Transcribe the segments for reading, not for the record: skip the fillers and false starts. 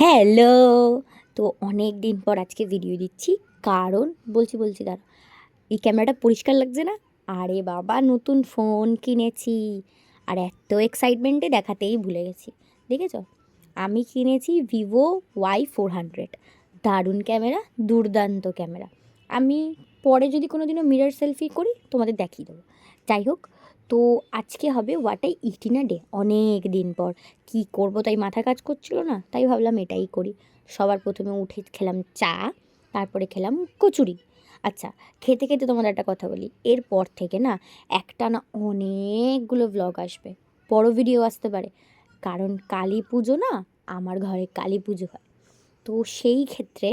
Hello. তো অনেক দিন পর আজকে ভিডিও দিচ্ছি, কারণ বলছি দাঁড়া, এই ক্যামেরাটা পরিষ্কার লাগছে না? আরে বাবা, নতুন ফোন কিনেছি আর এত এক্সাইটমেন্টে দেখাতেই ভুলে গেছি। দেখেছো, আমি কিনেছি Vivo Y400। দারুণ ক্যামেরা, দুর্দান্ত ক্যামেরা। আমি পরে যদি কোনো দিনও মিরর সেলফি করি তোমাদের দেখিয়ে দেবো। যাই হোক, তো আজকে হবে what I it in a day. অনেক দিন পর কী করবো তাই মাথা কাজ করছিল না, তাই ভাবলাম এটাই করি। সবার প্রথমে উঠে খেলাম চা, তারপরে খেলাম কচুরি। আচ্ছা, খেতে খেতে তোমাদের একটা কথা বলি, এরপর থেকে না একটা না অনেকগুলো ভ্লগ আসবে, বড় ভিডিও আসতে পারে, কারণ কালী পুজো না, আমার ঘরে কালী পুজো হয়। তো সেই ক্ষেত্রে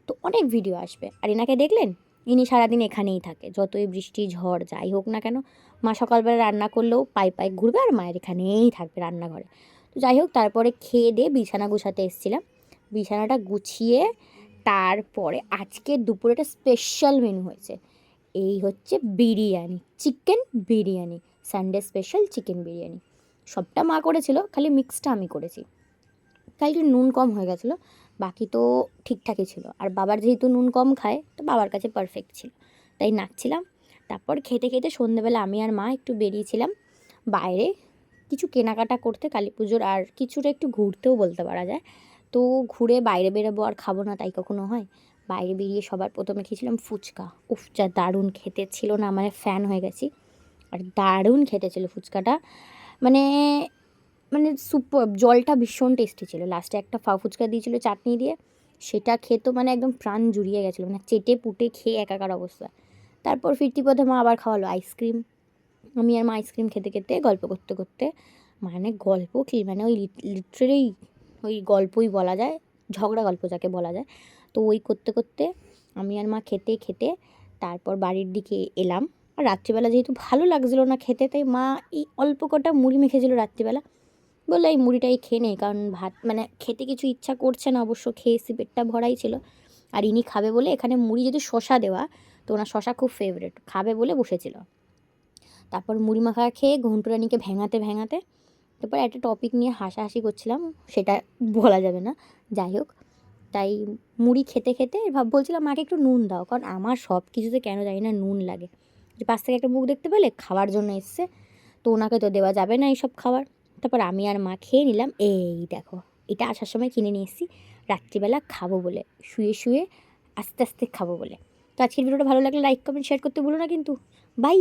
তো অনেক ভিডিও আসবে। আর এনাকে দেখলেন, ইনি সারাদিন এখানেই থাকে, যতই বৃষ্টি ঝড় যাই হোক না কেন। মা সকালবেলা রান্না করলেও পায়ে পায়ে ঘুরবে আর মায়ের এখানেই থাকবে রান্নাঘরে। তো যাই হোক, তারপরে খেয়ে দিয়ে বিছানা গুছাতে এসেছিলাম। বিছানাটা গুছিয়ে তারপরে আজকে দুপুরে একটা স্পেশাল মেনু হয়েছে। এই হচ্ছে biryani, chicken biryani, Sunday special chicken biryani. সবটা মা করেছিল, খালি মিক্সটা আমি করেছি। তাই একটু নুন কম হয়ে গেছিলো, বাকি তো ঠিকঠাকই ছিল। আর বাবার যেহেতু নুন কম খায়, তো বাবার কাছে পারফেক্ট ছিল, তাই নাচছিলাম। তারপর খেতে খেতে সন্ধ্যেবেলা আমি আর মা একটু বেরিয়েছিলাম বাইরে কিছু কেনাকাটা করতে কালী পুজোর, আর কিছুটা একটু ঘুরতেও বলতে পারা যায়। তো ঘুরে বাইরে বেরোবো আর খাবো না তাই কখনো হয়? বাইরে বেরিয়ে সবার প্রথমে খেয়েছিলাম ফুচকা। উফ, যা দারুণ খেতে ছিল না, মানে ফ্যান হয়ে গেছি। আর দারুণ খেতে ছিল ফুচকাটা, মানে মানে সুপার। জলটা ভীষণ টেস্টি ছিল, লাস্টে একটা ফুচকা দিয়েছিল চাটনি দিয়ে, সেটা খেতো মানে একদম প্রাণ জুড়িয়ে গেছিলো, মানে চেটে পুটে খেয়ে একাকার অবস্থা। তারপর ফিরতি পথে মা আবার খাওয়ালো আইসক্রিম। আমি আর মা আইসক্রিম খেতে খেতে গল্প করতে করতে, মানে গল্প কি, মানে ওই লিটারেলি ওই গল্পই বলা যায়, ঝগড়া গল্প যাকে বলা যায়। তো ওই করতে করতে আমি আর মা খেতে খেতে তারপর বাড়ির দিকে এলাম। আর রাত্রিবেলা যেহেতু ভালো লাগছিলো না খেতে, তাই মা এই অল্প কটা মুড়ি মেখেছিলো রাত্রিবেলা, বললো এই মুড়িটাই খেয়ে নে, কারণ ভাত মানে খেতে কিছু ইচ্ছা করছে না, অবশ্য খেয়েছি, পেটটা ভরাই ছিল। আর ইনি খাবে বলে, এখানে মুড়ি যদি শশা দেওয়া, তো ওনার শশা খুব ফেভারেট, খাবে বলে বসেছিল। তারপর মুড়ি মাখা খেয়ে ঘুন্টুরানিকে ভেঙাতে ভেঙাতে তারপর একটা টপিক নিয়ে হাসাহাসি করছিলাম, সেটা বলা যাবে না। যাই হোক, তাই মুড়ি খেতে খেতে বলছিলাম মাকে একটু নুন দাও, কারণ আমার সব কিছুতে কেন জানি না নুন লাগে। যে পাশ থেকে একটা মুখ দেখতে পেলে খাওয়ার জন্য এসছে, তো ওনাকে তো দেওয়া যাবে না এইসব খাবার। তারপর আমি আর মা খেয়ে নিলাম। এই দেখো, এটা আসার সময় কিনে নিয়ে এসেছি, রাত্রিবেলা খাবো বলে, শুয়ে শুয়ে আস্তে আস্তে খাবো বলে। তো আজকের ভিডিওটা ভালো লাগলে লাইক কমেন্ট শেয়ার করতে ভুলো না কিন্তু। বাই।